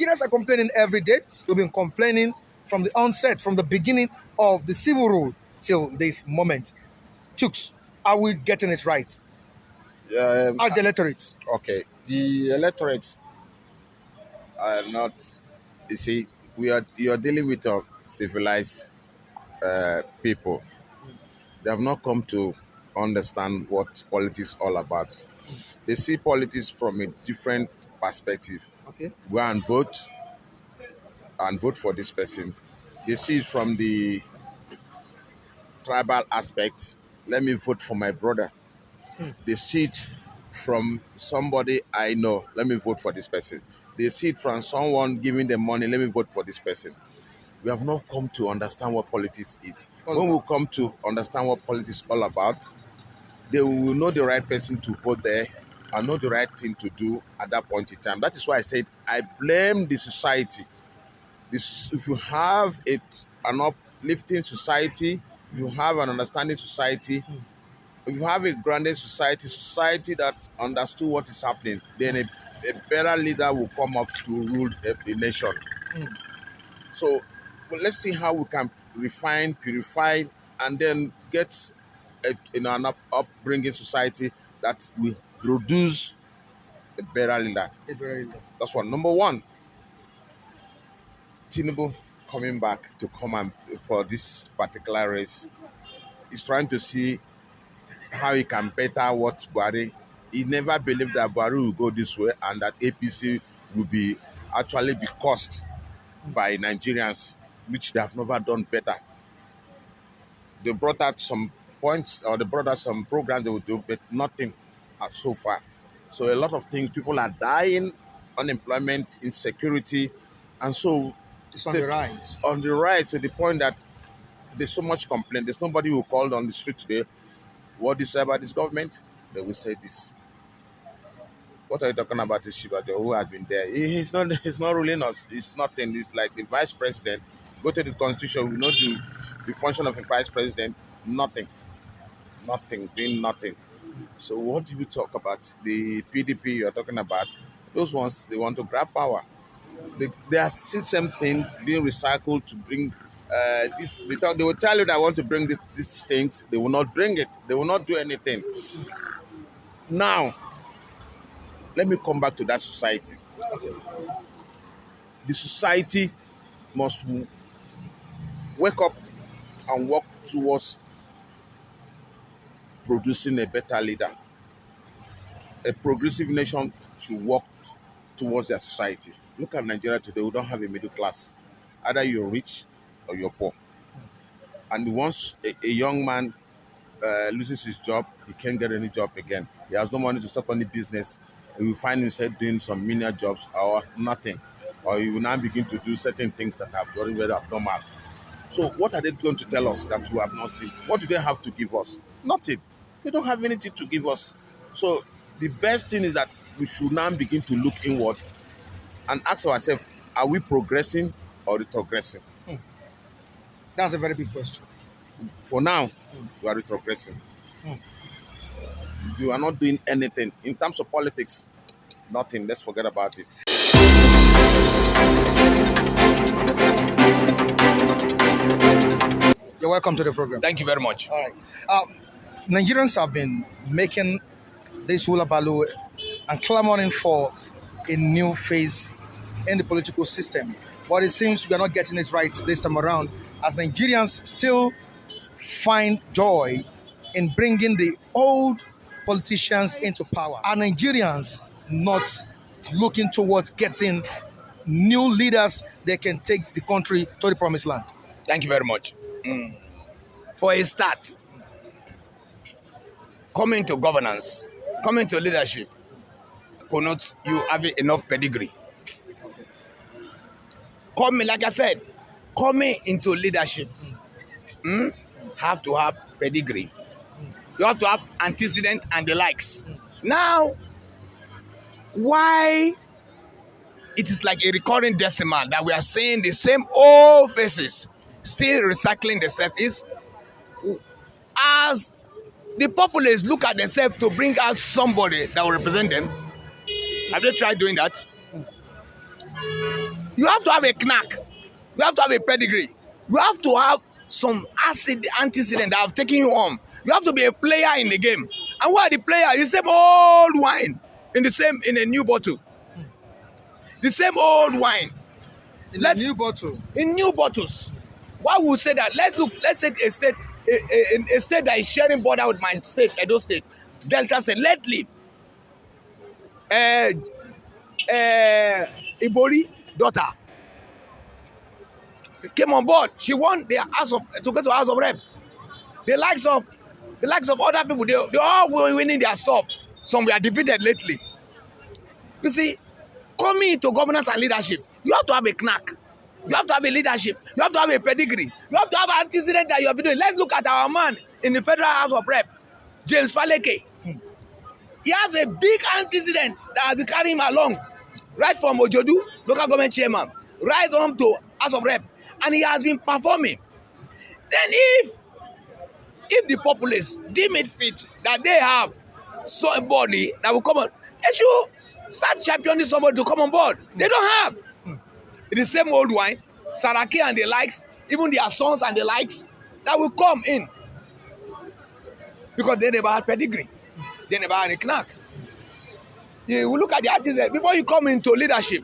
Nigerians are complaining every day. We've been complaining from the onset, from the beginning of the civil rule till this moment. Chooks, are we getting it right? As the electorates. Okay, the electorates are not. You see, you are dealing with civilized people. They have not come to understand what politics is all about. They see politics from a different perspective. Okay. Go and vote for this person. They see it from the tribal aspect. Let me vote for my brother. They see it from somebody I know. Let me vote for this person. They see it from someone giving them money. Let me vote for this person. We have not come to understand what politics is. When we come to understand what politics is all about, they will know the right person to vote there and know the right thing to do at that point in time. That is why I said I blame the society. If you have an uplifting society, if you have an understanding society, if you have a grounded society that understood what is happening, then a better leader will come up to rule the nation. So let's see how we can refine, purify, and then get an upbringing society that will produce a better leader. That's one. Number one, Tinubu coming back to come and for this particular race is trying to see how he can better what Buhari. He never believed that Buhari will go this way and that APC will actually be caused by Nigerians, which they have never done better. They brought out some points or they brought out some programs they would do, but nothing so far. So a lot of things, people are dying, unemployment, insecurity, and so it's on the rise. On the rise to the point that there's so much complaint. There's nobody who called on the street today. What do you say about this government? They will say this. What are you talking about this Shibajo who has been there? He's not ruling us. It's nothing. It's like the vice president. Go to the constitution, we know the function of a vice president. Nothing. Doing nothing. So what do you talk about? The PDP you're talking about, those ones, they want to grab power. They are still same thing being recycled to bring they will tell you that I want to bring these things. They will not bring it. They will not do anything. Now, let me come back to that society. The society must wake up and work towards producing a better leader. A progressive nation should work towards their society. Look at Nigeria today. We don't have a middle class. Either you're rich or you're poor. And once a young man loses his job, he can't get any job again. He has no money to start any business. He will find himself doing some menial jobs or nothing. Or he will now begin to do certain things that are very, very abnormal. So what are they going to tell us that we have not seen? What do they have to give us? Nothing. They don't have anything to give us. So the best thing is that we should now begin to look inward and ask ourselves, are we progressing or retrogressing? That's a very big question. For now, we are retrogressing. You are not doing anything. In terms of politics, nothing. Let's forget about it. You're welcome to the program. Thank you very much. All right. Nigerians have been making this hullabaloo and clamoring for a new phase in the political system. But it seems we are not getting it right this time around, as Nigerians still find joy in bringing the old politicians into power. Are Nigerians not looking towards getting new leaders that can take the country to the promised land? Thank you very much. For a start, coming to governance, coming to leadership, connotes you having enough pedigree. Like I said, coming into leadership, have to have pedigree. You have to have antecedent and the likes. Now, why it is like a recurring decimal that we are seeing the same old faces still recycling themselves is as the populace look at themselves to bring out somebody that will represent them. Have they tried doing that? You have to have a knack. You have to have a pedigree. You have to have some antecedent that have taken you home. You have to be a player in the game. And what are the players? The same old wine in a new bottle. The same old wine. In a new bottle. In new bottles. Why would say that? Let's take a state that is sharing border with my state, Edo State, Delta State. Lately, Ibori daughter came on board. She won the to go to House of Rep. The likes of other people, they all were winning their stuff. Some were defeated lately. You see, coming into governance and leadership, you have to have a knack. You have to have a leadership. You have to have a pedigree. You have to have an antecedent that you have been doing. Let's look at our man in the Federal House of Rep, James Faleke. He has a big antecedent that has been carrying him along, right from Ojodu, local government chairman, right on to House of Rep, and he has been performing. Then if the populace deem it fit that they have somebody that will come on, they should start championing somebody to come on board. They don't have. The same old wine, Saraki and the likes, even their sons and the likes, that will come in. Because they never had pedigree. They never had a knack. You will look at the artists, before you come into leadership,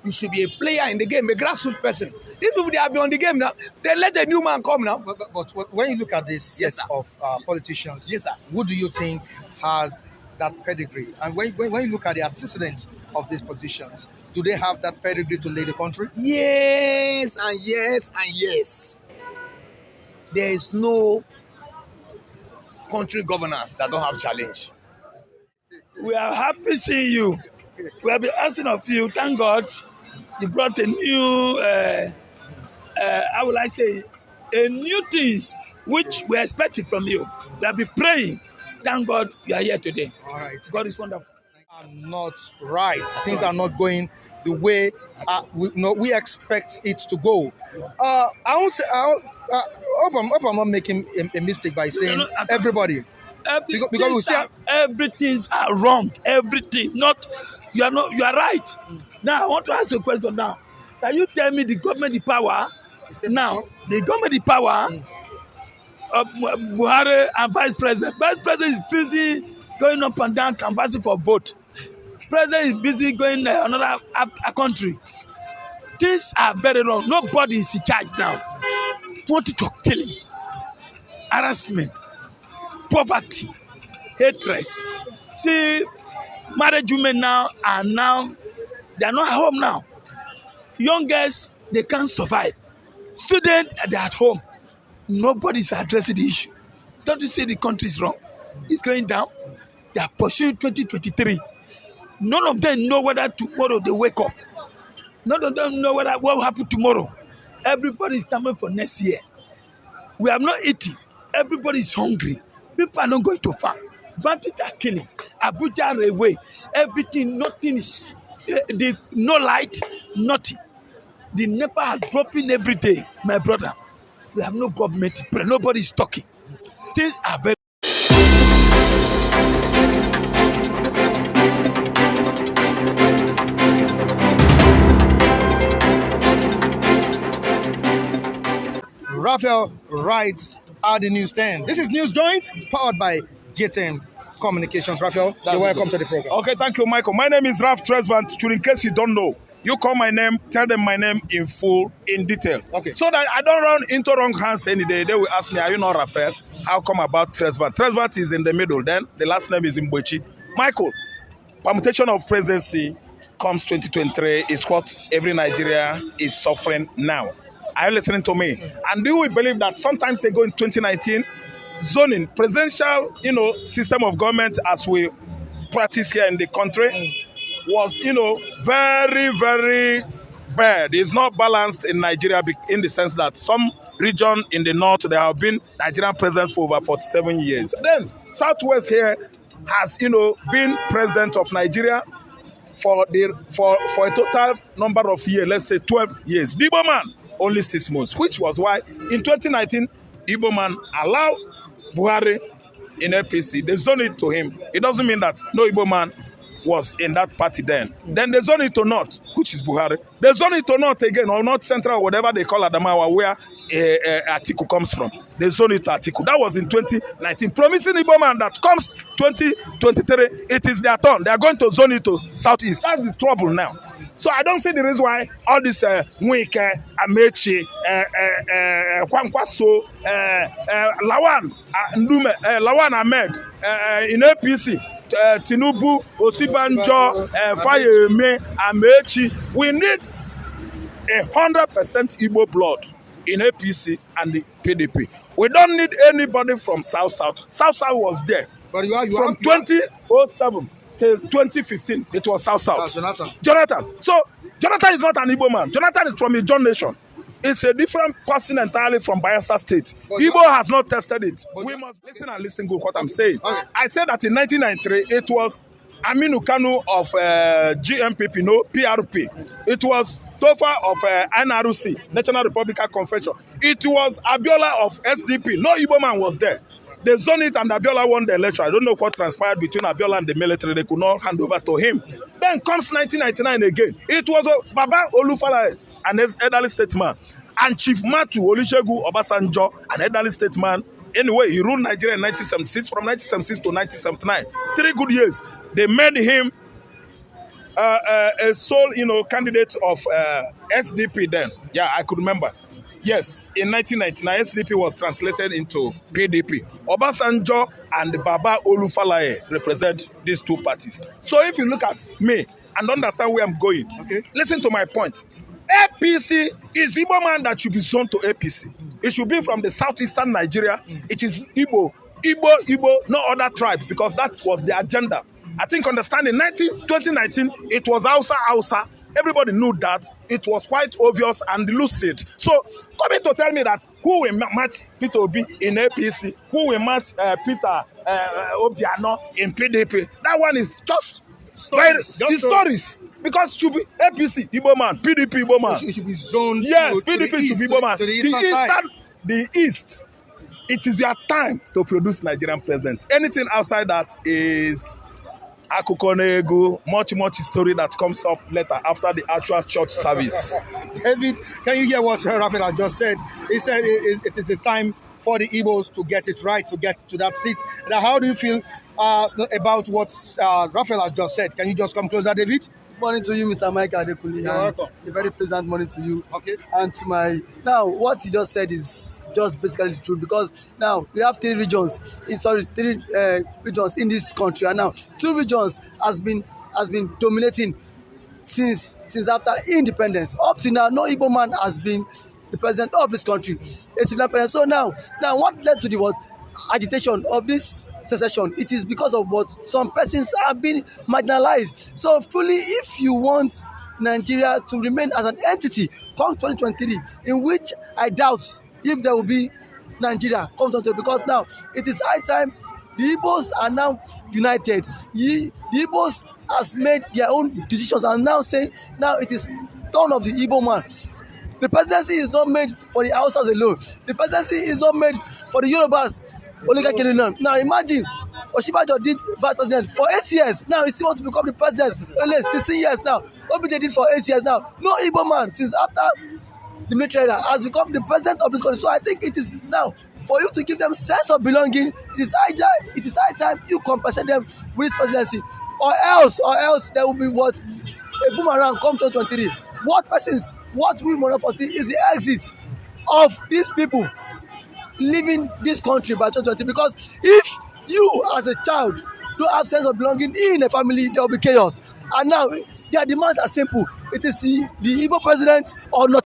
you should be a player in the game, a grassroots person. These people, they have been on the game now. They let a new man come now. But when you look at this set of politicians, yes, sir, who do you think has that pedigree? And when you look at the antecedents of these politicians, do they have that pedigree to lead the country? Yes, and yes, and yes. There is no country governance that don't have challenge. We are happy seeing you. We have been asking of you. Thank God, you brought a new, how will I say, a new things which we expected from you. We have been praying. Thank God you are here today. All right. God is wonderful. Are not right. Things are not going the way we expect it to go. I hope I'm not making a mistake by saying everybody. Because we see everything's are wrong. Everything. You are right. Now I want to ask you a question now. Can you tell me the government the power? Now the government the power of Buhari and Vice President. Vice President is busy going up and down canvassing for vote. President is busy going another country. Things are very wrong. Nobody is in charge now. Wanted to killing, harassment, poverty, hatred. See, married women now they are not at home now. Young girls, they can't survive. Students, they are at home. Nobody is addressing the issue. Don't you see the country is wrong? It's going down. They are pursuing 2023. None of them know whether tomorrow they wake up. None of them know what will happen tomorrow. Everybody is coming for next year. We have not eaten. Everybody is hungry. People are not going to farm. Bandits are killing. Abuja railway. Everything, nothing is, no light, nothing. The NEPA are dropping every day, my brother. We have no government. Nobody is talking. Things are very. Raphael writes at the newsstand. This is News Joint, powered by JTM Communications. Raphael, you're welcome to the program. Okay, thank you, Michael. My name is Raf Tresvant. In case you don't know, you call my name, tell them my name in full, in detail. Okay. So that I don't run into wrong hands any day. They will ask me, are you not Raphael? How come about Tresvant? Tresvant is in the middle. Then the last name is Mbochi. Michael, permutation of presidency comes 2023 is what every Nigerian is suffering now. Are you listening to me? And do we believe that sometimes ago in 2019, zoning, presidential, system of government as we practice here in the country was, very, very bad. It's not balanced in Nigeria in the sense that some region in the north, there have been Nigerian presidents for over 47 years. Then Southwest here has, been president of Nigeria for a total number of years, let's say 12 years. The Igbo man, only 6 months, which was why in 2019, Igbo man allowed Buhari in APC. They zoned it to him. It doesn't mean that no Igbo man was in that party then. Then they zone it to North, which is Buhari. They zone it to North again, or North Central, or whatever they call Adamawa, where Atiku comes from. They zone it to Atiku. That was in 2019. Promising Igbo man that comes 2023, it is their turn. They are going to zone it to Southeast. That's the trouble now. So I don't see the reason why all this Nwike, Amechi, Kwankwaso, Lawan, Ndume, Lawan Ahmed, in APC, Tinubu, Osibanjo, Fayeme, Amechi. We need 100% Igbo blood in APC and the PDP. We don't need anybody from South. South was there. But from 2007 till 2015, it was South. Jonathan. So Jonathan is not an Igbo man. Jonathan is from a John Nation. It's a different person entirely from Bayelsa State. Igbo has not tested it. We must listen good what I'm saying. Okay. I said that in 1993, it was Aminu Kanu of GMPP, no, PRP. It was Tofa of NRC, National Republican Convention. It was Abiola of SDP. No Igbo man was there. They zoned it and Abiola won the election. I don't know what transpired between Abiola and the military. They could not hand over to him. Then comes 1999 again. It was Baba Olufala, an elderly statesman, and Chief Matu Olusegun Obasanjo, an elderly statesman. Anyway, he ruled Nigeria in 1976, from 1976 to 1979. 3 good years. They made him a sole, candidate of SDP then. Yeah, I could remember. Yes, in 1999, SDP was translated into PDP. Obasanjo and Baba Olufalaye represent these two parties. So if you look at me and understand where I'm going, okay, listen to my point. APC is Igbo man that should be zoned to APC. It should be from the southeastern Nigeria. It is Igbo, no other tribe, because that was the agenda. I think understanding 2019, it was Hausa. Everybody knew that. It was quite obvious and lucid. So coming to tell me that who will match Peter Obi in APC, who will match Peter Obiano in PDP, that one is just stories. Because it should be APC, Igbo man, PDP, Igbo man. So it should be zoned. Yes, PDP should be Igbo man. The East, it is your time to produce Nigerian president. Anything outside that is Akukonego, much story that comes up later after the actual church service. David, can you hear what Raphael just said? He said it is the time for the Igbos to get it right, to get to that seat. Now, how do you feel about what Raphael just said? Can you just come closer, David? Morning to you, Mr. Mike Adekuli. You're welcome. A very pleasant morning to you. Okay. And to now, what he just said is just basically the truth, because now we have 3 regions. Three regions in this country, and now 2 regions has been dominating since after independence. Up to now, no Igbo man has been the president of this country. So now what led to the agitation of this secession? It is because of what some persons have been marginalized. So truly, if you want Nigeria to remain as an entity come 2023, in which I doubt if there will be Nigeria come 2023, because now it is high time the Igbos are now united. The Igbos has made their own decisions and now saying now it is turn of the Igbo man. The presidency is not made for the Hausas alone. The presidency is not made for the Yorubas. Now imagine Oshibajo did vice president for 8 years. Now he still wants to become the president. Only 16 years now. Obije did for 8 years now. No Igbo man since after the military has become the president of this country. So I think it is now for you to give them sense of belonging. It is high time you compensate them with this presidency, or else there will be what a boomerang come 2023. What we want to foresee is the exit of these people leaving this country by 2020, because if you as a child don't have sense of belonging in a family, there will be chaos. And now their demands are simple. It is the Igbo president or not.